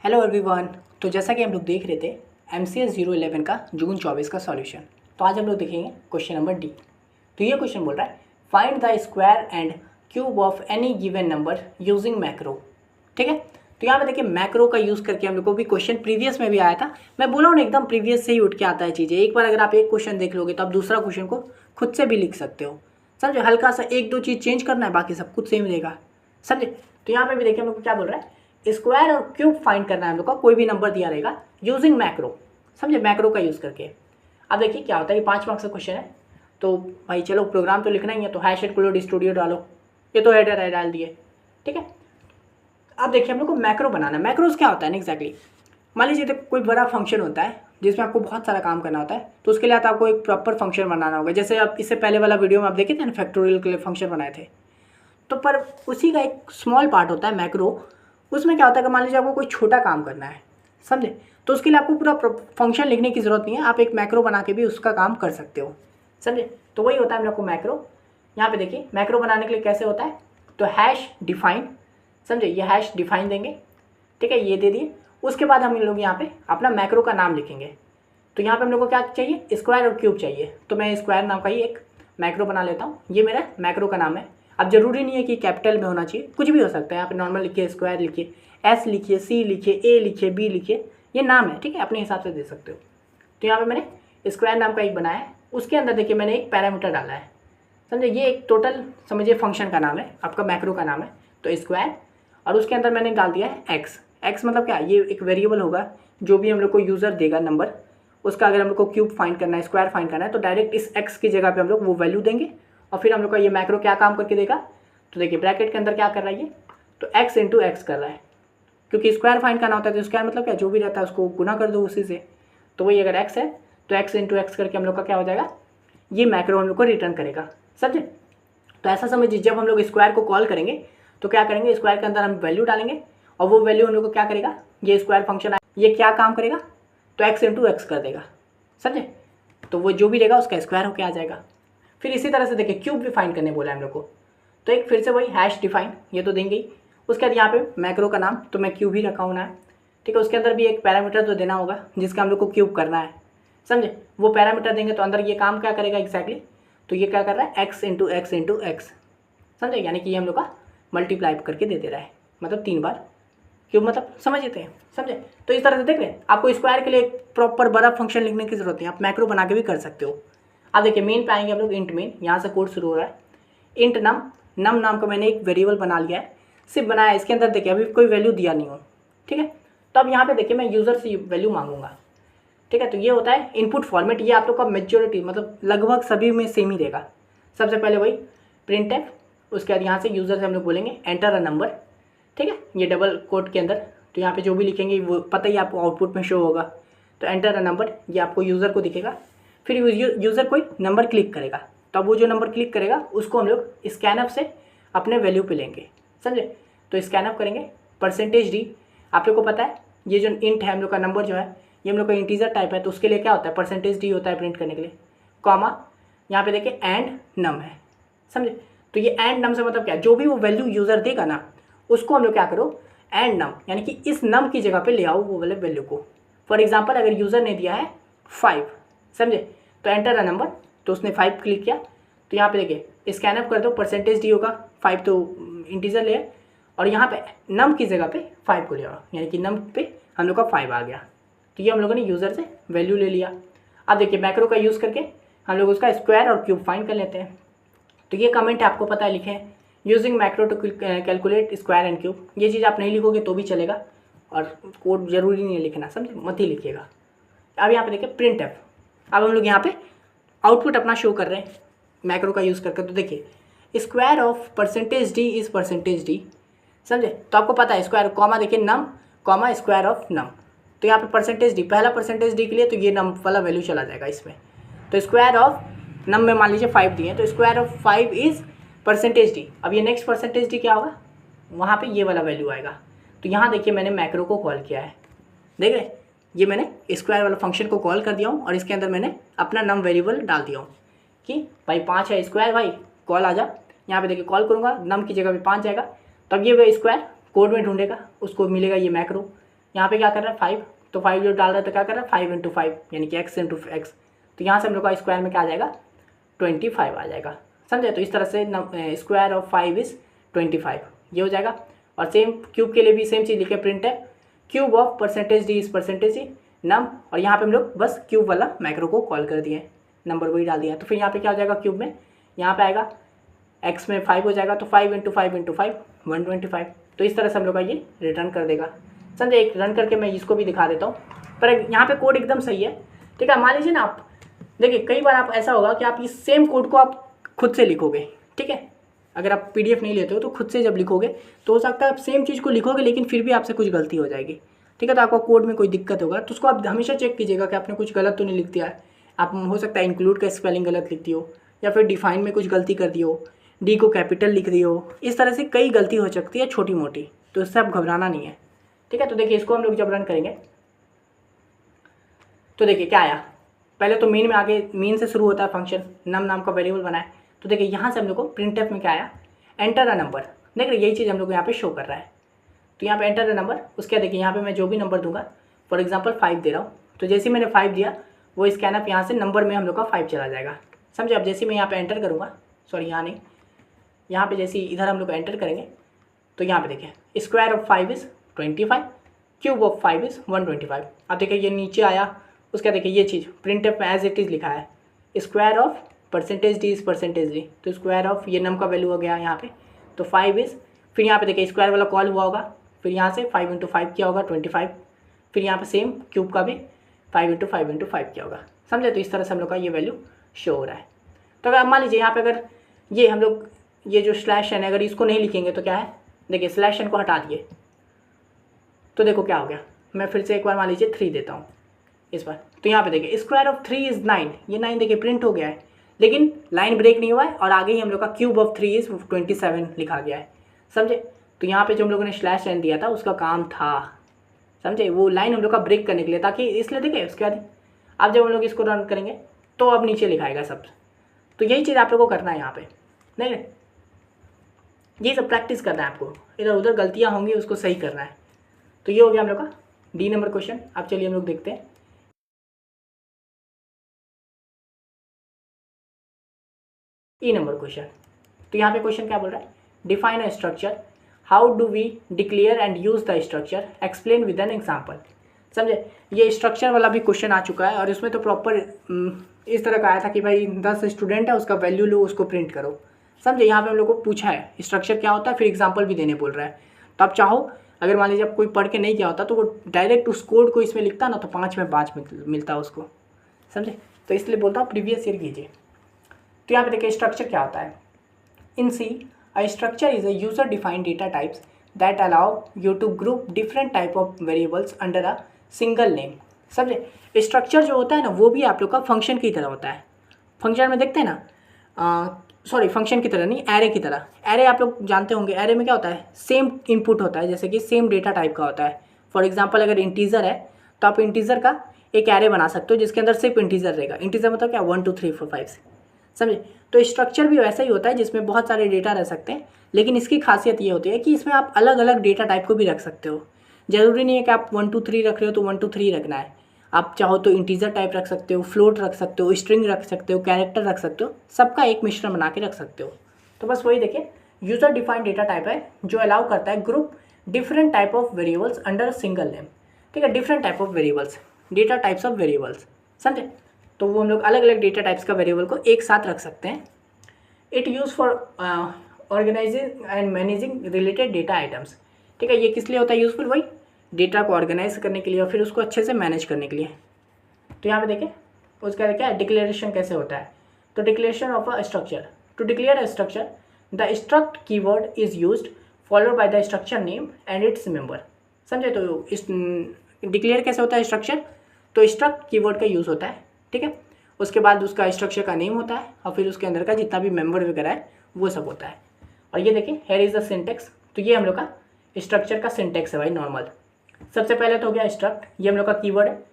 Hello everyone. तो जैसा कि हम लोग देख रहे थे MCS 011 का जून 24 का सॉल्यूशन, तो आज हम लोग देखेंगे क्वेश्चन नंबर डी। तो ये क्वेश्चन बोल रहा है find the square and cube of any given number using macro. ठीक है, तो यहाँ पे देखिए मैक्रो का यूज़ करके हम लोग को भी क्वेश्चन प्रीवियस में भी आया था। मैं बोला हूँ ना एकदम प्रीवियस से ही उठ के आता है चीज़ें। एक बार अगर आप एक क्वेश्चन देख लोगे तो आप दूसरा क्वेश्चन को खुद से भी लिख सकते हो। समझे, हल्का सा एक दो चीज़ चेंज करना है, बाकी सब कुछ सेम रहेगा। समझे, तो यहाँ पे भी देखिए हम लोग को क्या बोल रहा है, स्क्वायर और क्यूब फाइंड करना है हम लोग का। कोई भी नंबर दिया रहेगा यूजिंग मैक्रो। समझे, मैक्रो का यूज़ करके। अब देखिए क्या होता है, ये 5 मार्क्स का क्वेश्चन है। तो भाई चलो प्रोग्राम तो लिखना ही है, तो #स्टूडियो डालो। ये तो हेडर है, डाल दिए। ठीक है, अब देखिए हम लोग को मैक्रो बनाना है। मैक्रोज क्या होता है ना एग्जैक्टली, मान लीजिए कोई बड़ा फंक्शन होता है जिसमें आपको बहुत सारा काम करना होता है, तो उसके लिए आपको एक प्रॉपर फंक्शन बनाना होगा। जैसे आप इससे पहले वाला वीडियो में आप देखे थे ना, फैक्टोरियल के लिए फंक्शन बनाए थे। तो पर उसी का एक स्मॉल पार्ट होता है मैक्रो। उसमें क्या होता है कि मान लीजिए आपको कोई छोटा काम करना है, समझे, तो उसके लिए आपको पूरा फंक्शन लिखने की ज़रूरत नहीं है। आप एक मैक्रो बना के भी उसका काम कर सकते हो। समझे, तो वही होता है हम लोग को मैक्रो। यहाँ पे देखिए मैक्रो बनाने के लिए कैसे होता है, तो #डिफाइन। समझे, ये #डिफाइन देंगे। ठीक है, ये दे दिए। उसके बाद हम लोग यहाँ पे अपना मैक्रो का नाम लिखेंगे। तो यहाँ पे हम लोग को क्या चाहिए, स्क्वायर और क्यूब चाहिए। तो मैं स्क्वायर नाम का ही एक मैक्रो बना लेता हूँ। ये मेरा मैक्रो का नाम है। अब जरूरी नहीं है कि कैपिटल में होना चाहिए, कुछ भी हो सकता है। यहाँ पे नॉर्मल लिखिए, स्क्वायर लिखिए, S लिखिए, C लिखिए, A लिखिए, B लिखिए। ये नाम है, ठीक है, अपने हिसाब से दे सकते हो। तो यहाँ पे मैंने स्क्वायर नाम का एक बनाया है। उसके अंदर देखिए मैंने एक पैरामीटर डाला है। समझे, ये एक टोटल समझिए फंक्शन का नाम है, आपका मैक्रो का नाम है। तो स्क्वायर, और उसके अंदर मैंने डाल दिया है एक्स मतलब क्या, ये एक वेरिएबल होगा जो भी हम लोग को यूज़र देगा नंबर, उसका अगर हम लोग को क्यूब फाइंड करना है, स्क्वायर फाइंड करना है, तो डायरेक्ट इस एक्स की जगह पे हम लोग वो वैल्यू देंगे। और फिर हम लोग का ये मैक्रो क्या काम करके देगा, तो देखिए ब्रैकेट के अंदर क्या कर रहा है ये, तो x इंटू एक्स कर रहा है। क्योंकि स्क्वायर फाइंड करना होता है तो स्क्वायर मतलब क्या, जो भी रहता है उसको गुना कर दो उसी से। तो वही अगर x है तो x इंटू एक्स करके हम लोग का क्या हो जाएगा, ये मैक्रो हम लोग को रिटर्न करेगा। समझे, तो ऐसा समझिए जब हम लोग स्क्वायर को कॉल करेंगे तो क्या करेंगे, स्क्वायर के अंदर हम वैल्यू डालेंगे और वो वैल्यू हम लोग को क्या करेगा, ये स्क्वायर फंक्शन ये क्या काम करेगा, तो x इंटू एक्स कर देगा। समझे, तो वो जो भी रहेगा उसका स्क्वायर होकर आ जाएगा। फिर इसी तरह से देखिए क्यूब भी फाइंड करने बोला है हम लोग को, तो एक फिर से वही #डिफाइन, ये तो देंगे ही। उसके बाद यहाँ पे मैक्रो का नाम तो मैं क्यूब ही रखा हूँ ना, ठीक है। उसके अंदर भी एक पैरामीटर तो देना होगा जिसका हम लोग को क्यूब करना है। समझे, वो पैरामीटर देंगे तो अंदर ये काम क्या करेगा एग्जैक्टली, तो ये क्या कर रहा है, x into x into x. समझे, यानी कि ये हम लोग का मल्टीप्लाई करके दे रहा है, मतलब 3 बार क्यूब, मतलब समझ लेते हैं। समझे, तो इस तरह से देख रहे हैं, आपको स्क्वायर के लिए एक प्रॉपर बड़ा फंक्शन लिखने की जरूरत नहीं, आप मैक्रो बना के भी कर सकते हो। अब देखिए मेन पे आएंगे हम लोग, इंट मेन, यहाँ से कोड शुरू हो रहा है। इंट नम नाम का मैंने एक वेरिएबल बना लिया है, सिर्फ बनाया। इसके अंदर देखिए अभी कोई वैल्यू दिया नहीं हो, ठीक है। तो अब यहाँ पे देखिए मैं यूज़र से वैल्यू मांगूंगा, ठीक है। तो ये होता है इनपुट फॉर्मेट। ये आप लोग का मेजोरिटी मतलब लगभग सभी में सेम ही देगा। सबसे पहले वही printf, उसके बाद यहाँ से यूज़र से हम लोग बोलेंगे एंटर अ नंबर, ठीक है, ये डबल कोट के अंदर। तो यहाँ पे जो भी लिखेंगे वो पता ही आपको आउटपुट में शो होगा। तो एंटर अ नंबर, ये आपको यूज़र को दिखेगा। फिर यूज़र कोई नंबर क्लिक करेगा, तो अब वो जो नंबर क्लिक करेगा उसको हम लोग स्कैनअप से अपने वैल्यू पे लेंगे। समझे, तो स्कैनअप करेंगे %d। आप लोग को पता है ये जो इंट है हम लोग का नंबर जो है ये हम लोग का इंटीजर टाइप है, तो उसके लिए क्या होता है, %d होता है प्रिंट करने के लिए, कॉमा यहाँ पे देखिए एंड नम है। समझे, तो ये एंड नम से मतलब क्या, जो भी वो वैल्यू यूज़र देगा ना उसको हम लोग क्या करो, एंड नम, यानी कि इस नम की जगह पे ले आओ वो वाले वैल्यू को। फॉर एग्जांपल अगर यूज़र ने दिया है 5, समझे, तो एंटर अ नंबर, तो उसने 5 क्लिक किया। तो यहाँ पे देखिए स्कैनअप कर दो, %d होगा, 5 तो इंटीजर ले, और यहाँ पे नम की जगह पे 5 को ले आओ, यानी कि नम पे हम लोग का 5 आ गया। तो ये हम लोगों ने यूज़र से वैल्यू ले लिया। अब देखिए मैक्रो का यूज़ करके हम लोग उसका स्क्वायर और क्यूब फाइंड कर लेते हैं। तो ये कमेंट आपको पता है लिखे हैं, using macro to calculate square and cube. ये चीज़ आप नहीं लिखोगे तो भी चलेगा, और कोड जरूरी नहीं है लिखना, समझे, मत ही लिखिएगा। अब यहाँ पे देखिए printf, अब हम लोग यहाँ पे आउटपुट अपना शो कर रहे हैं मैक्रो का यूज़ करके। तो देखिए square of %d is %d। समझे, तो आपको पता है स्क्वायर कॉमा देखिए नम कॉमा स्क्वायर ऑफ नम। तो यहाँ पे %d, पहला %d के लिए तो ये नम वाला वैल्यू चला जाएगा इसमें। तो स्क्वायर ऑफ नम में मान लीजिए 5 दिए, तो स्क्वायर ऑफ 5 इज़ %d। अब ये नेक्स्ट %d क्या होगा, वहाँ पे ये वाला वैल्यू आएगा। तो यहाँ देखिए मैंने मैक्रो को कॉल किया है, देख रहे, ये मैंने स्क्वायर वाला फंक्शन को कॉल कर दिया हूँ, और इसके अंदर मैंने अपना नम वेरिएबल डाल दिया हूँ कि भाई 5 है, स्क्वायर भाई कॉल आ जा। यहाँ पे देखिए कॉल करूँगा, नम की जगह पे 5 जाएगा, तब ये स्क्वायर कोड में ढूंढेगा, उसको मिलेगा ये मैक्रो। यहाँ पे क्या कर रहा है 5, तो 5 जो डाल रहा है तो क्या कर रहा है 5 × 5 यानी कि x × x, तो यहाँ से हम लोग का स्क्वायर में क्या आ जाएगा 25 आ जाएगा। समझे? तो इस तरह से स्क्वायर ऑफ 5 इज़ 25 ये हो जाएगा। और सेम क्यूब के लिए भी सेम चीज़ लिखे, प्रिंट है cube of percentage D is percentage D नम, और यहाँ पे हम लोग बस क्यूब वाला मैक्रो को कॉल कर दिए, नंबर वही डाल दिया। तो फिर यहाँ पे क्या हो जाएगा क्यूब में, यहाँ पे आएगा x में 5 हो जाएगा, तो 5 × 5 × 5 125। तो इस तरह से हम लोग का ये रिटर्न कर देगा। समझे? एक रन करके मैं इसको भी दिखा देता हूँ, पर यहाँ पे कोड एकदम सही है। ठीक है, मान लीजिए ना आप देखिए कई बार आप ऐसा होगा कि आप इस सेम कोड को आप खुद से लिखोगे। ठीक है, अगर आप PDF नहीं लेते हो तो खुद से जब लिखोगे तो हो सकता है आप सेम चीज़ को लिखोगे लेकिन फिर भी आपसे कुछ गलती हो जाएगी। ठीक है, तो आपका कोड में कोई दिक्कत होगा तो उसको आप हमेशा चेक कीजिएगा कि आपने कुछ गलत तो नहीं लिख दिया है। आप हो सकता है इंक्लूड का स्पेलिंग गलत लिख दी हो, या फिर डिफाइन में कुछ गलती कर दी हो, डी को कैपिटल लिख दी हो, इस तरह से कई गलती हो सकती है छोटी मोटी, तो इससे आप घबराना नहीं है। ठीक है, तो देखिए इसको हम लोग जब रन करेंगे तो देखिए क्या आया, पहले तो मीन में आगे मीन से शुरू होता है फंक्शन, नम नाम का वेरिएबल बनाए। तो देखिए यहाँ से हम लोग को प्रिंटफ में क्या आया, एंटर अ नंबर। देख रहे यही चीज़ हम लोग को यहाँ पे शो कर रहा है। तो यहाँ पे एंटर अ नंबर, उसके देखिए यहाँ पे मैं जो भी नंबर दूंगा, फॉर एग्जांपल 5 दे रहा हूँ, तो जैसे मैंने 5 दिया वो स्कैनअप यहाँ से नंबर में हम लोग का 5 चला जाएगा। समझे? अब जैसे मैं यहाँ पे एंटर करूँगा, सॉरी यहाँ नहीं, यहाँ पे जैसे इधर हम लोग एंटर करेंगे तो यहाँ पे देखिए square of 5 is 25, cube of 5 is 125। अब देखिए ये नीचे आया, उसका देखिए ये चीज़ प्रिंटफ में एज इट इज़ लिखा है, square of percentage D is percentage D, तो स्क्वायर ऑफ ये नम का वैल्यू हो गया यहाँ पे, तो 5 इज़, फिर यहाँ पे देखिए स्क्वायर वाला कॉल हुआ होगा, फिर यहाँ से 5 × 5 किया होगा 25, फिर यहाँ पे सेम क्यूब का भी 5 × 5 × 5 किया होगा। समझे? तो इस तरह से हम लोग का ये वैल्यू शो हो रहा है। तो अगर मान लीजिए यहाँ पे अगर ये हम लोग ये जो स्लैश एन अगर इसको नहीं लिखेंगे तो क्या है, देखिए स्लैश एन को हटा दिए तो देखो क्या हो गया, मैं फिर से एक बार मान लीजिए 3 देता हूँ इस बार, तो यहाँ पे देखिए स्क्वायर ऑफ 3 इज़ 9, ये 9 देखिए प्रिंट हो गया है लेकिन लाइन ब्रेक नहीं हुआ है, और आगे ही हम लोग का क्यूब ऑफ 3 इज़ 27 लिखा गया है। समझे? तो यहाँ पे जो हम लोगों ने स्लैश एन दिया था उसका काम था, समझे, वो लाइन हम लोग का ब्रेक करने के लिए, ताकि इसलिए देखिए उसके बाद अब जब हम लोग इसको रन करेंगे तो अब नीचे लिखाएगा सब। तो यही चीज़ आप लोग को करना है यहाँ पे, नहीं ये सब प्रैक्टिस करना है आपको, इधर उधर गलतियाँ होंगी उसको सही करना है। तो ये हो गया हम लोग का डी नंबर क्वेश्चन। अब चलिए हम लोग देखते हैं ई नंबर क्वेश्चन। तो यहाँ पे क्वेश्चन क्या बोल रहा है, define a structure, how do we declare and use the structure, explain with an example. समझे? ये स्ट्रक्चर वाला भी क्वेश्चन आ चुका है और इसमें तो प्रॉपर इस तरह का आया था कि भाई 10 स्टूडेंट है उसका वैल्यू लो उसको प्रिंट करो। समझे? यहाँ पे हम लोग को पूछा है स्ट्रक्चर क्या होता है, फिर एग्जाम्पल भी देने बोल रहा है। तो आप चाहो अगर मान लीजिए आप कोई पढ़ के नहीं किया होता तो वो डायरेक्ट उस कोड को इसमें लिखता ना तो 5 में 5 मिलता उसको। समझे? तो इसलिए बोलता हूँ प्रीवियस ईयर कीजिए। तो यहाँ पे देखिए स्ट्रक्चर क्या होता है, in C a structure is a user defined data types that allow you to group different type of variables under a single name. समझे? स्ट्रक्चर जो होता है ना वो भी आप लोग का फंक्शन की तरह होता है। फंक्शन में देखते हैं ना, सॉरी फंक्शन की तरह नहीं, एरे की तरह। एरे आप लोग जानते होंगे, एरे में क्या होता है, सेम इनपुट होता है, जैसे कि सेम डेटा टाइप का होता है। फॉर एग्जांपल अगर इंटीजर है तो आप इंटीजर का एक एरे बना सकते हो जिसके अंदर सिर्फ इंटीजर रहेगा। इंटीजर मतलब क्या, 1 2 3 4 5 समझे? तो स्ट्रक्चर भी वैसा ही होता है जिसमें बहुत सारे डेटा रह सकते हैं, लेकिन इसकी खासियत ये होती है कि इसमें आप अलग अलग डेटा टाइप को भी रख सकते हो। ज़रूरी नहीं है कि आप 1 2 3 रख रहे हो तो 1 2 3 रखना है, आप चाहो तो इंटीजर टाइप रख सकते हो, फ्लोट रख सकते हो, स्ट्रिंग रख सकते हो, कैरेक्टर रख सकते हो, सबका एक मिश्रण बना के रख सकते हो। तो बस वही देखिए यूजर डिफाइंड डेटा टाइप है जो अलाउ करता है group different type of variables under single name. ठीक है, different type of variables, data types of variables. समझे? तो वो हम लोग अलग अलग डेटा टाइप्स का वेरिएबल को एक साथ रख सकते हैं। It use for organising and managing related data items. ठीक है, ये किस लिए होता है यूजफुल, वही डेटा को ऑर्गेनाइज करने के लिए और फिर उसको अच्छे से मैनेज करने के लिए। तो यहाँ पे देखिए उसका क्या है, डिक्लेरेशन कैसे होता है। तो declaration of a structure, to declare a structure the struct keyword is used followed by the structure name and its member. समझे? तो इस डिक्लेयर कैसे होता है स्ट्रक्चर, तो स्ट्रक्ट कीवर्ड का यूज़ होता है। ठीक है, उसके बाद उसका स्ट्रक्चर का नेम होता है और फिर उसके अंदर का जितना भी मेंबर वगैरह है वो सब होता है। और ये देखिए हेयर इज़ द सिंटेक्स, तो ये हम लोग का स्ट्रक्चर का सिंटेक्स है भाई नॉर्मल। सबसे पहले तो हो गया स्ट्रक्ट, ये हम लोग का कीवर्ड है,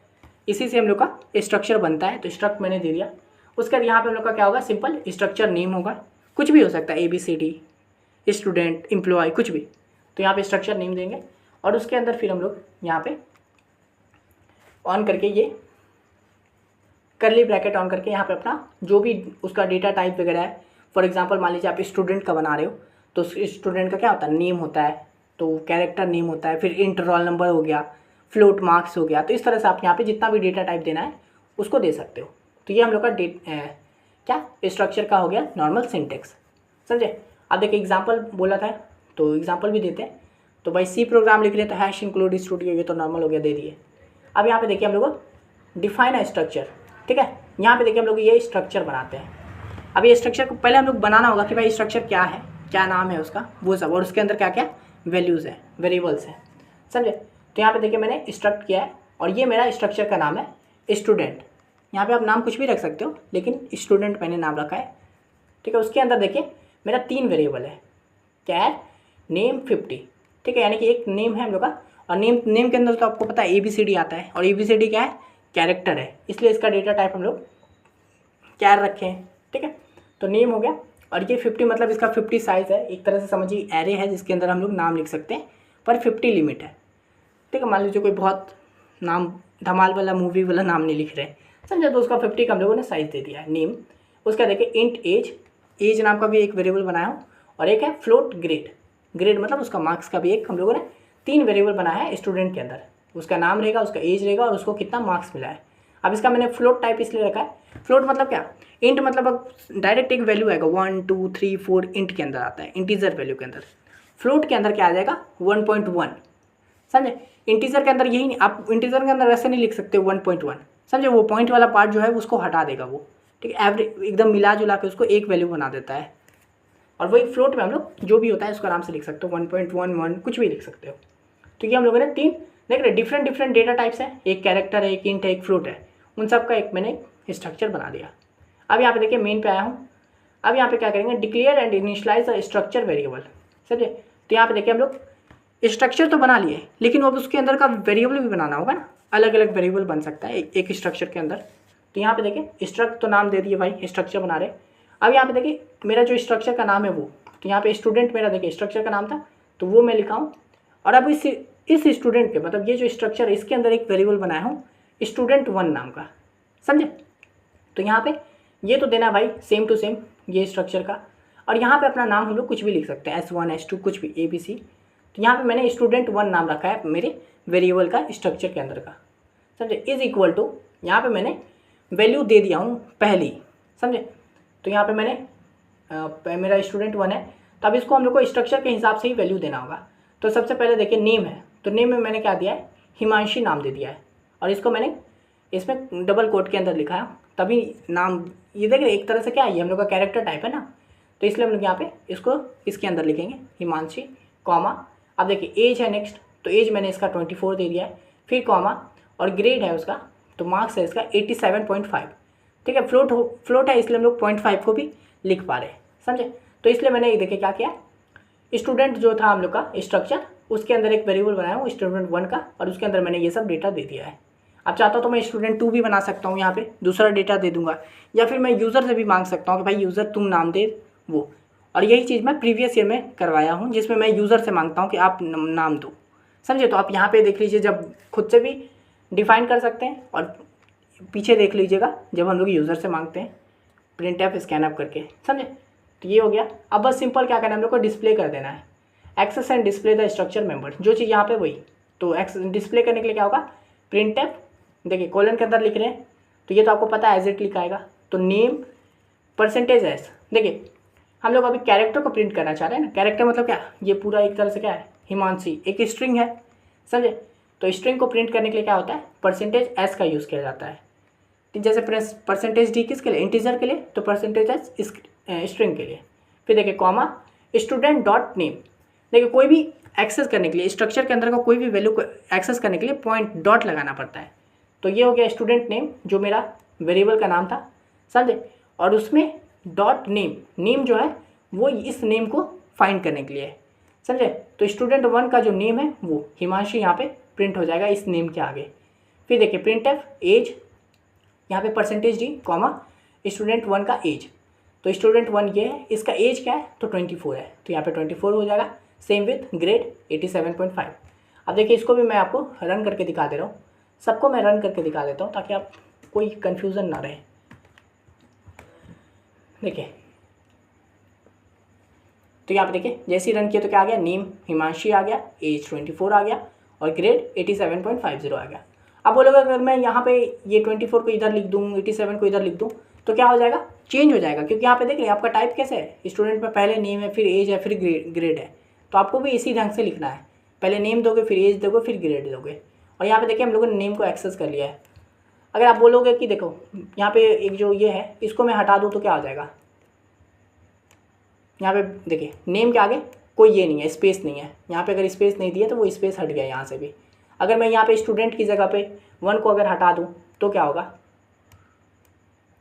इसी से हम लोग का स्ट्रक्चर बनता है, तो स्ट्रक्ट मैंने दे दिया। उसके बाद यहाँ पे हम लोग का क्या होगा, सिंपल स्ट्रक्चर नेम होगा, कुछ भी हो सकता है, ABCD, स्टूडेंट, एम्प्लॉय, कुछ भी। तो यहाँ पे स्ट्रक्चर नेम देंगे और उसके अंदर फिर हम लोग यहाँ पे ऑन करके ये करली ब्रैकेट ऑन करके यहाँ पे अपना जो भी उसका डेटा टाइप वगैरह है, फॉर एग्जांपल मान लीजिए आप स्टूडेंट का बना रहे हो तो स्टूडेंट का क्या होता है, नेम होता है, तो कैरेक्टर नेम होता है, फिर इंटर रोल नंबर हो गया, फ्लोट मार्क्स हो गया। तो इस तरह से आप यहाँ पे जितना भी डेटा टाइप देना है उसको दे सकते हो। तो ये हम लोग का क्या स्ट्रक्चर का हो गया नॉर्मल सिंटेक्स, समझे। अब देखिए एग्जाम्पल बोला था तो एग्जाम्पल भी देते हैं। तो भाई सी प्रोग्राम लिख रहे हैं तो हैश इंक्लूड स्टूडियो, ये तो नॉर्मल हो गया, दे दिए। अब यहाँ पे देखिए हम लोग डिफाइन है स्ट्रक्चर, ठीक है। यहाँ पे देखिए हम लोग ये स्ट्रक्चर बनाते हैं। अब ये स्ट्रक्चर को पहले हम लोग बनाना होगा कि भाई स्ट्रक्चर क्या है, क्या नाम है उसका, वो सब, और उसके अंदर क्या क्या वैल्यूज़ है, वेरिएबल्स हैं, समझे। तो यहाँ पे देखिए मैंने स्ट्रक्ट किया है और ये मेरा स्ट्रक्चर का नाम है स्टूडेंट। यहाँ पे आप नाम कुछ भी रख सकते हो लेकिन स्टूडेंट मैंने नाम रखा है, ठीक है। उसके अंदर देखिए मेरा 3 वेरिएबल है, क्या है, नेम 50, ठीक है। यानी कि एक नेम है हम लोग का, और नेम के अंदर तो आपको पता है ABCD आता है, और ABCD क्या है, कैरेक्टर है, इसलिए इसका डेटा टाइप हम लोग कैर रखे हैं, ठीक है। तो नेम हो गया, और ये 50 मतलब इसका 50 साइज़ है, एक तरह से समझिए एरे है जिसके अंदर हम लोग नाम लिख सकते हैं, पर 50 लिमिट है, ठीक है। मान लीजिए कोई बहुत नाम धमाल वाला मूवी वाला नाम नहीं लिख रहे, समझे, तो उसका 50 का हम लोगों ने साइज़ दे दिया है, नेम। उसका देखिए इंट एज नाम का भी एक वेरिएबल बनाया हूँ, और एक है फ्लोट ग्रेड मतलब उसका मार्क्स का भी एक हम लोगों ने 3 वेरिएबल बनाया है स्टूडेंट के अंदर। उसका नाम रहेगा, उसका एज रहेगा, और उसको कितना मार्क्स मिला है। अब इसका मैंने फ्लोट टाइप इसलिए रखा है, फ्लोट मतलब क्या, इंट मतलब अब डायरेक्ट एक वैल्यू आएगा 1 2 3 4 इंट के अंदर आता है, इंटीजर वैल्यू के अंदर। फ्लोट के अंदर क्या आ जाएगा 1.1, समझे। इंटीजर के अंदर यही नहीं, आप इंटीजर के अंदर वैसे नहीं लिख सकते 1.1, समझे, वो पॉइंट वाला पार्ट जो है उसको हटा देगा वो, ठीक है। एवरेज एकदम मिला जुला के उसको एक वैल्यू बना देता है, और वही फ्लोट में हम लोग जो भी होता है उसको आराम से लिख सकते हो, 1.11 कुछ भी लिख सकते हो। तो ये हम लोगों ने 3 देख रहे डिफरेंट डेटा टाइप्स हैं, एक कैरेक्टर है, एक इंट है, एक फ्लोट है, उन सब का एक मैंने स्ट्रक्चर बना दिया। अब यहाँ पे देखिए मेन पे आया हूँ। अब यहाँ पे क्या करेंगे, declare and initialise a structure variable, समझे। तो यहाँ पे देखिए हम लोग स्ट्रक्चर तो बना लिए, लेकिन अब उसके अंदर का वेरिएबल भी बनाना होगा ना, अलग अलग वेरिएबल बन सकता है एक स्ट्रक्चर के अंदर। तो यहाँ पे देखिए स्ट्रक्ट तो नाम दे दिए भाई, स्ट्रक्चर बना रहे। अब यहाँ पे देखिए मेरा जो स्ट्रक्चर का नाम है वो, तो यहाँ पे स्टूडेंट मेरा देखिए स्ट्रक्चर का नाम था, तो वो मैं लिखा हूँ। और अब इस स्टूडेंट के मतलब ये जो स्ट्रक्चर है इसके अंदर एक वेरिएबल बनाया हूँ student1 नाम का, समझे। तो यहाँ पे ये तो देना भाई सेम टू सेम ये स्ट्रक्चर का, और यहाँ पे अपना नाम हम लोग कुछ भी लिख सकते हैं, S1 S2 कुछ भी ABC। तो यहाँ पे मैंने student1 नाम रखा है मेरे वेरिएबल का स्ट्रक्चर के अंदर का, समझे, इज इक्वल टू, यहाँ पे मैंने वैल्यू दे दिया हूँ पहली, समझे। तो यहाँ पे मैंने मेरा student1 है, तो अब इसको हम लोग को स्ट्रक्चर के हिसाब से ही वैल्यू देना होगा। तो सबसे पहले देखिए नेम है, तो नेम में मैंने क्या दिया है, हिमांशी नाम दे दिया है, और इसको मैंने इसमें डबल कोट के अंदर लिखा है, तभी नाम, ये देखिए एक तरह से क्या है, ये हम लोग का कैरेक्टर टाइप है ना, तो इसलिए हम लोग यहाँ पे इसको इसके अंदर लिखेंगे हिमांशी, कॉमा। अब देखिए एज है नेक्स्ट, तो एज मैंने इसका 24 दे दिया है, फिर कॉमा, और ग्रेड है उसका, तो मार्क्स है इसका 87.5, ठीक है। फ्लोट है इसलिए हम लोग 0.5 को भी लिख पा रहे हैं, समझे। तो इसलिए मैंने ये देखिए क्या किया, स्टूडेंट जो था हम लोग का स्ट्रक्चर, उसके अंदर एक वेरिएबल बनाया हूँ student1 का, और उसके अंदर मैंने ये सब डेटा दे दिया है। अब चाहता हूँ तो मैं student2 भी बना सकता हूँ, यहाँ पे दूसरा डेटा दे दूंगा, या फिर मैं यूज़र से भी मांग सकता हूँ कि भाई यूज़र तुम नाम दे वो। और यही चीज़ मैं प्रीवियस ईयर में करवाया हूँ, जिसमें मैं यूज़र से मांगता हूँ कि आप नाम दो, समझे। तो आप यहाँ पे देख लीजिए, जब खुद से भी डिफाइन कर सकते हैं, और पीछे देख लीजिएगा जब हम लोग यूज़र से मांगते हैं printf स्कैनअप करके, समझे। तो ये हो गया। अब बस सिंपल क्या करना है, हम लोग को डिस्प्ले कर देना है, access and display the structure member, जो चीज़ यहाँ पे वही। तो डिस्प्ले करने के लिए क्या होगा, printf, देखिए कॉलन के अंदर लिख रहे हैं, तो ये तो आपको पता है एज इट लिखा आएगा। तो नेम %s, देखिए हम लोग अभी कैरेक्टर को प्रिंट करना चाह रहे हैं ना, कैरेक्टर मतलब क्या, ये पूरा एक तरह से क्या है, हिमांशी एक स्ट्रिंग है, समझे। तो स्ट्रिंग को प्रिंट करने के लिए क्या होता है, %s का यूज़ किया जाता है। जैसे %d किसके लिए, इंटीजर के लिए, तो %s स्ट्रिंग के लिए। फिर देखिए कॉमा स्टूडेंट डॉट नेम, देखिए कोई भी एक्सेस करने के लिए स्ट्रक्चर के अंदर का कोई भी वैल्यू को एक्सेस करने के लिए पॉइंट डॉट लगाना पड़ता है। तो ये हो गया स्टूडेंट नेम, जो मेरा वेरिएबल का नाम था, समझे। और उसमें डॉट नेम जो है वो इस नेम को फाइंड करने के लिए है, समझे। तो student1 का जो नेम है वो हिमांशी यहाँ पे प्रिंट हो जाएगा इस नेम के आगे। फिर देखिए printf एज, यहाँ पे %d कॉमा student1 का एज, तो student1 ये है, इसका एज क्या है, तो 24 है, तो यहाँ पे 24 हो जाएगा। Same with grade 87.5। अब देखिए इसको भी मैं आपको रन करके दिखा दे रहा हूँ। सबको मैं रन करके दिखा देता हूँ ताकि आप कोई कन्फ्यूज़न ना रहे। देखिए तो यहाँ पे देखिए जैसे ही रन किया तो क्या आ गया, नेम हिमांशी आ गया, एज 24 आ गया और ग्रेड 87.50 आ गया। अब बोलोगे अगर मैं यहाँ पे ये 24 को इधर लिख दूँ, 87 को इधर लिख दूँ तो क्या हो जाएगा, चेंज हो जाएगा, क्योंकि यहाँ पे देख रहे आपका टाइप कैसे है, स्टूडेंट में पहले नेम है, फिर एज है, फिर ग्रेड है। तो आपको भी इसी ढंग से लिखना है, पहले नेम दोगे, फिर एज दोगे, फिर ग्रेड दोगे। और यहाँ पे देखिए हम लोगों ने नेम को एक्सेस कर लिया है। अगर आप बोलोगे कि देखो यहाँ पे एक जो ये है इसको मैं हटा दूँ तो क्या हो जाएगा, यहाँ पे देखिए नेम के आगे कोई ये नहीं है, स्पेस नहीं है। यहाँ पे अगर स्पेस नहीं दिया तो वो स्पेस हट गया यहाँ से भी। अगर मैं यहाँ पे स्टूडेंट की जगह पे 1 को अगर हटा दूँ तो क्या होगा,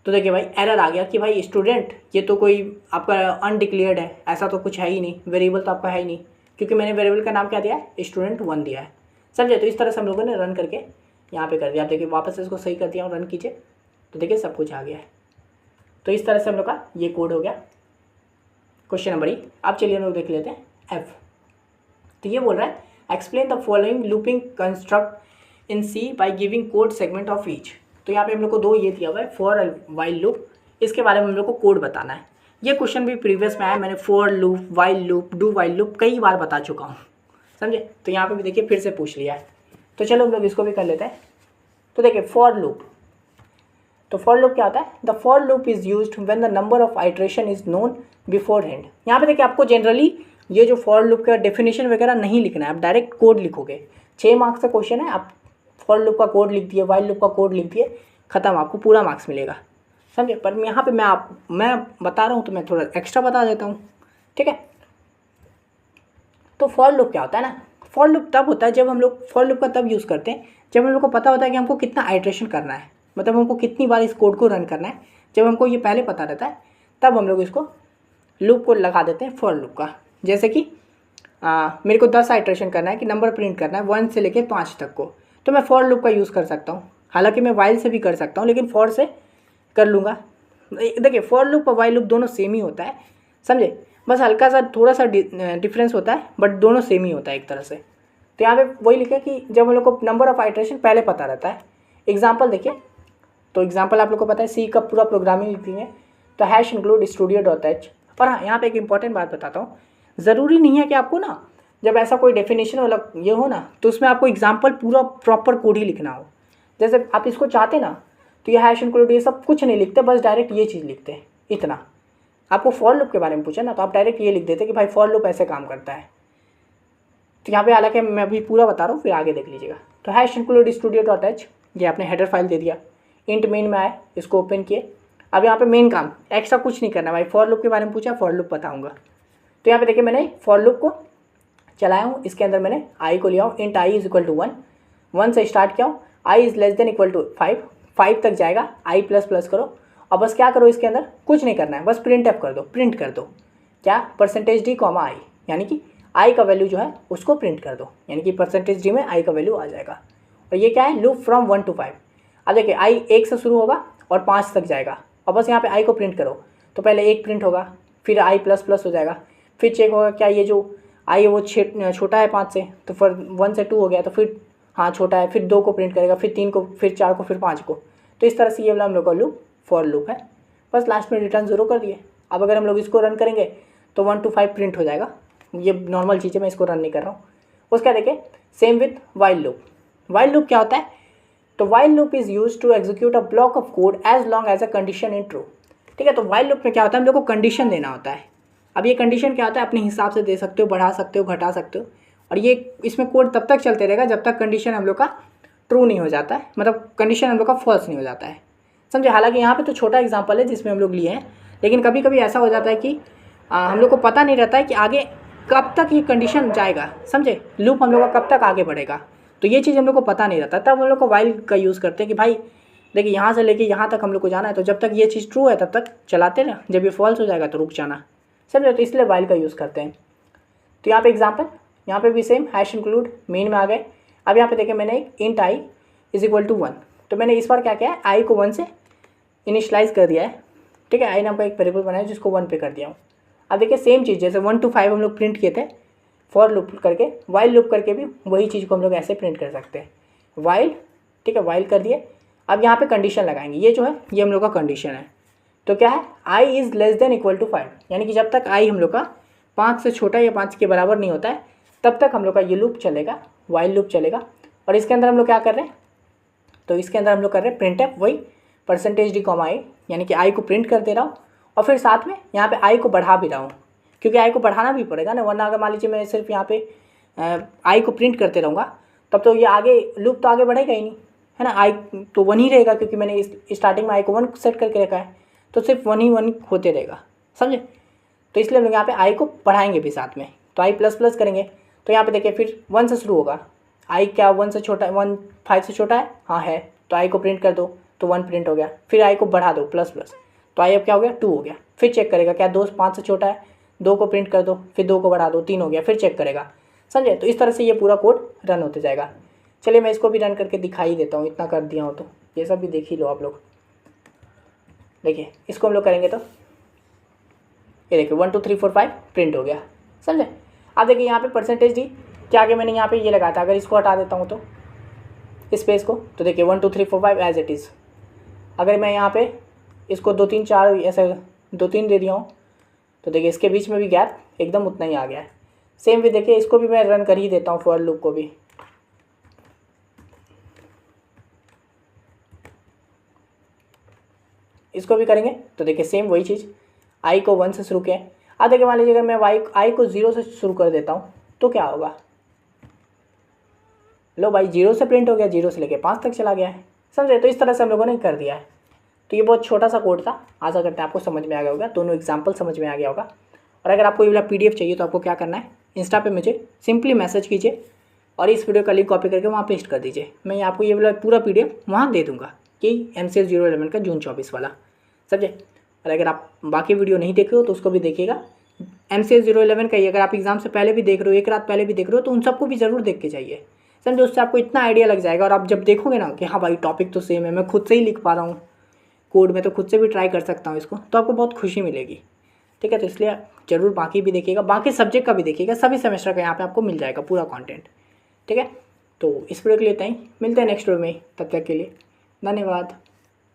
तो देखिए भाई एरर आ गया कि भाई स्टूडेंट ये तो कोई आपका अनडिक्लेयर्ड है, ऐसा तो कुछ है ही नहीं, वेरिएबल तो आपका है ही नहीं, क्योंकि मैंने वेरिएबल का नाम क्या दिया है, स्टूडेंट 1 दिया है। समझे। तो इस तरह से हम लोगों ने रन करके यहाँ पे कर दिया। आप देखिए वापस इसको सही कर दिया और रन कीजिए तो देखिए सब कुछ आ गया है। तो इस तरह से हम लोग का ये कोड हो गया। Question number 8। अब चलिए हम लोग देख लेते हैं एफ। तो ये बोल रहा है explain the following looping construct in C by giving code segment of each. तो यहाँ पे हम लोग को 2 ये दिया हुआ है, फॉर वाइल लूप, इसके बारे में हम लोग को कोड बताना है। ये क्वेश्चन भी प्रीवियस में आया, मैंने for loop, while loop, do while loop कई बार बता चुका हूँ। समझे। तो यहाँ पे भी देखिए फिर से पूछ लिया है। तो चलो हम लोग इसको भी कर लेते हैं। तो देखिए फॉर लूप, तो फॉर लूप क्या होता है, the for loop is used when the number of iteration is known before hand. यहाँ पे देखिए आपको जनरली ये जो फॉर लूप का डेफिनेशन वगैरह नहीं लिखना है, आप डायरेक्ट कोड लिखोगे। 6 मार्क्स का क्वेश्चन है, आप फॉर लूप का कोड लिख दिए, वाइल लूप का कोड लिख दिए, खत्म, आपको पूरा मार्क्स मिलेगा। समझे। पर यहाँ पे मैं बता रहा हूँ तो मैं थोड़ा एक्स्ट्रा बता देता हूँ, ठीक है। तो फॉर लूप क्या होता है ना, फॉर लूप तब होता है जब हम लोग फॉर लूप का तब यूज़ करते हैं जब हम लोग को पता होता है कि हमको कितना आइट्रेशन करना है, मतलब हमको कितनी बार इस कोड को रन करना है। जब हमको ये पहले पता रहता है तब हम लोग इसको लूप को लगा देते हैं फॉर लूप का। जैसे कि मेरे को 10 आइट्रेशन करना है कि नंबर प्रिंट करना है 1 से लेकर 5 तक को, तो मैं फॉर लूप का यूज़ कर सकता हूँ। हालांकि मैं वाइल से भी कर सकता हूँ, लेकिन फॉर से कर लूँगा। देखिए फॉर लूप और वाइल लूप दोनों सेम ही होता है, समझे। बस हल्का सा थोड़ा सा डिफरेंस होता है, बट दोनों सेम ही होता है एक तरह से। तो यहाँ पे वही लिखा कि जब हम लोग को नंबर ऑफ आइट्रेशन पहले पता रहता है। एग्जाम्पल देखिए, तो एग्जाम्पल आप लोग को पता है सी का पूरा प्रोग्रामिंग लिखी है, तो हैश इंक्लूड studio.h। और हाँ, यहाँ पे एक इंपॉर्टेंट बात बताता हूँ, ज़रूरी नहीं है कि आपको ना जब ऐसा कोई डेफिनेशन वाला ये हो ना तो उसमें आपको एग्जाम्पल पूरा प्रॉपर कोड ही लिखना हो। जैसे आप इसको चाहते ना तो ये हैश इंक्लूड ये सब कुछ नहीं लिखते, बस डायरेक्ट ये चीज़ लिखते हैं इतना। आपको फॉर लूप के बारे में पूछा ना तो आप डायरेक्ट ये लिख देते कि भाई फॉर लूप ऐसे काम करता है। तो यहाँ पे हालांकि मैं अभी पूरा बता रहा हूँ, फिर आगे देख लीजिएगा। तो हैश इंक्लूड studio.h, ये आपने हेडर फाइल दे दिया, इंट मेन में आए, इसको ओपन किए। अब यहाँ पे मेन काम एक्स्ट्रा कुछ नहीं करना भाई, फॉर लूप के बारे में पूछा, फॉर लूप बताऊँगा। तो यहाँ पे देखिए मैंने फॉर लूप को चलाया हूँ, इसके अंदर मैंने आई को लिया हूँ, int I is equal to 1, 1 से स्टार्ट किया हूँ, I is less than equal to 5, 5 तक जाएगा, आई प्लस प्लस करो और बस क्या करो, इसके अंदर कुछ नहीं करना है, बस प्रिंट एफ कर दो, प्रिंट कर दो क्या, %d, आई, यानी कि आई का वैल्यू जो है उसको प्रिंट कर दो, यानी कि %d में आई का वैल्यू आ जाएगा। और ये क्या है, लूप फ्रॉम 1 to 5। अब देखिए आई 1 से शुरू होगा और 5 तक जाएगा और बस यहाँ पे आई को प्रिंट करो, तो पहले 1 प्रिंट होगा, फिर आई प्लस प्लस हो जाएगा, फिर चेक होगा क्या ये जो आई है वो छोटा है 5 से, तो फिर 1 से 2 हो गया, तो फिर हाँ छोटा है, फिर 2 को प्रिंट करेगा, फिर 3 को, फिर 4 को, फिर 5 को। तो इस तरह से ये वाला हम लोग का लूप फॉर लूप है। बस लास्ट में रिटर्न 0 कर दिए। अब अगर हम लोग इसको रन करेंगे तो 1 to 5 प्रिंट हो जाएगा। ये नॉर्मल चीज़ है, मैं इसको रन नहीं कर रहा हूँ। उसका देखिए same with while loop. While loop क्या होता है, तो while loop is use to execute a block of code as long as a condition in true. ठीक है, तो वाइल लूप में क्या होता है, हम लोग को कंडीशन देना होता है। अब ये कंडीशन क्या होता है, अपने हिसाब से दे सकते हो, बढ़ा सकते हो, घटा सकते हो, और ये इसमें कोड तब तक चलते रहेगा जब तक कंडीशन हम लोग का ट्रू नहीं हो जाता है, मतलब कंडीशन हम लोग का फॉल्स नहीं हो जाता है। समझे। हालांकि यहाँ पे तो छोटा एग्जांपल है जिसमें हम लोग लिए हैं, लेकिन कभी कभी ऐसा हो जाता है कि हम लोग को पता नहीं रहता है कि आगे कब तक ये कंडीशन जाएगा। समझे, लूप हम लोग का कब तक आगे बढ़ेगा, तो ये चीज़ हम लोग को पता नहीं रहता, तब हम लोग को वाइल का यूज़ करते हैं कि भाई देखिए यहाँ से लेके यहाँ तक हम लोग को जाना है, तो जब तक ये चीज़ ट्रू है तब तक चलाते ना, जब ये फॉल्स हो जाएगा तो रुक जाना। समझे, तो इसलिए वाइल का यूज़ करते हैं। तो यहाँ पे एग्जाम्पल, यहाँ पे भी सेम हैश इंक्लूड मेन में आ गए। अब यहाँ पे देखिए मैंने एक int I is equal to 1, तो मैंने इस बार क्या किया है, आई को 1 से इनिशलाइज कर दिया है। ठीक है, आई नाम का एक वेरिएबल बनाया जिसको 1 पे कर दिया हूँ। अब देखिए सेम चीज़ जैसे 1 to 5 हम लोग प्रिंट किए थे फॉर लूप करके, वाइल लूप करके भी वही चीज़ को हम लोग ऐसे प्रिंट कर सकते हैं। वाइल ठीक है, वाइल कर दिए। अब यहाँ पे कंडीशन लगाएंगे, ये जो है ये हम लोग का कंडीशन है। तो क्या है, I is less than equal to 5, यानी कि जब तक आई हम लोग का 5 से छोटा या 5 के बराबर नहीं होता है तब तक हम लोग का ये लूप चलेगा, वाइल लूप चलेगा। और इसके अंदर हम लोग क्या कर रहे हैं, तो इसके अंदर हम लोग कर रहे हैं प्रिंट एफ, वही %d कॉमा आई, यानी कि आई को प्रिंट कर दे रहा हूँ और फिर साथ में यहाँ पे आई को बढ़ा भी रहा हूँ, क्योंकि आई को बढ़ाना भी पड़ेगा ना, वरना अगर मान लीजिए मैं सिर्फ यहाँ पे आई को प्रिंट करते रहूँगा तब तो ये आगे लूप तो आगे बढ़ेगा ही नहीं, है ना। आई तो 1 ही रहेगा, क्योंकि मैंने स्टार्टिंग में आई को 1 सेट करके रखा है, तो सिर्फ 1 ही 1 होते रहेगा, समझे। तो इसलिए हम लोग यहाँ पे आई को बढ़ाएंगे भी साथ में, तो आई प्लस प्लस करेंगे। तो यहाँ पे देखिए फिर 1 से शुरू होगा, आई क्या 1 से छोटा, 1 5 से छोटा है, हाँ है, तो आई को प्रिंट कर दो तो 1 प्रिंट हो गया। फिर आई को बढ़ा दो प्लस प्लस, तो आई अब क्या हो गया 2 हो गया। फिर चेक करेगा क्या 2 5 से छोटा है, 2 को प्रिंट कर दो, फिर 2 को बढ़ा दो 3 हो गया, फिर चेक करेगा, समझे। तो इस तरह से ये पूरा कोड रन होते जाएगा। चलिए मैं इसको भी रन करके दिखाई देता हूँ, इतना कर दिया हूँ तो ये सब भी देख ही लो आप लोग। देखिए इसको हम लोग करेंगे तो ये देखिए 1 2 3 4 5 प्रिंट हो गया, समझे। अब देखिए यहाँ पे %d क्या आगे मैंने यहाँ पे ये लगाया था, अगर इसको हटा देता हूँ तो स्पेस को, तो देखिए 1 2 3 4 5 एज इट इज़। अगर मैं यहाँ पे इसको 2 3 4 ऐसे 2 3 दे दिया हूँ तो देखिए इसके बीच में भी गैप एकदम उतना ही आ गया है। सेम भी देखिए इसको भी मैं रन कर ही देता हूँ, फॉर लूप को भी। इसको भी करेंगे तो देखिए सेम वही चीज़, आई को 1 से शुरू किया। अब देखिए मान लीजिए अगर मैं आई को 0 से शुरू कर देता हूँ तो क्या होगा, लो भाई 0 से प्रिंट हो गया, 0 से लेके 5 तक चला गया है, समझे। तो इस तरह से हम लोगों ने कर दिया है। तो ये बहुत छोटा सा कोड था, आशा करते हैं आपको समझ में आ गया होगा, दोनों एग्जाम्पल समझ में आ गया होगा। और अगर आपको ये वाला PDF चाहिए तो आपको क्या करना है, इंस्टा पे मुझे सिंपली मैसेज कीजिए और इस वीडियो का लिंक कॉपी करके वहाँ पेस्ट कर दीजिए। मैं आपको ये वाला पूरा PDF वहाँ दे दूँगा कि MCS 011 का जून 24 वाला, समझे। और अगर आप बाकी वीडियो नहीं देखे हो तो उसको भी देखिएगा। MCS 011 का ही अगर आप एग्ज़ाम से पहले भी देख रहे हो, एक रात पहले भी देख रहे हो, तो उन सबको भी ज़रूर देख के जाइए, समझे। उससे आपको इतना आइडिया लग जाएगा और आप जब देखोगे ना कि हाँ भाई टॉपिक तो सेम है, मैं खुद से ही लिख पा रहा हूँ कोड में, तो खुद से भी ट्राई कर सकता हूँ इसको, तो आपको बहुत खुशी मिलेगी, ठीक है। तो इसलिए ज़रूर बाकी भी देखिएगा, बाकी सब्जेक्ट का भी देखिएगा, सभी सेमेस्टर का यहाँ पे आपको मिल जाएगा पूरा कंटेंट, ठीक है। तो इस वीडियो के लिए इतना ही, मिलते हैं नेक्स्ट वीडियो में, तब तक के लिए धन्यवाद।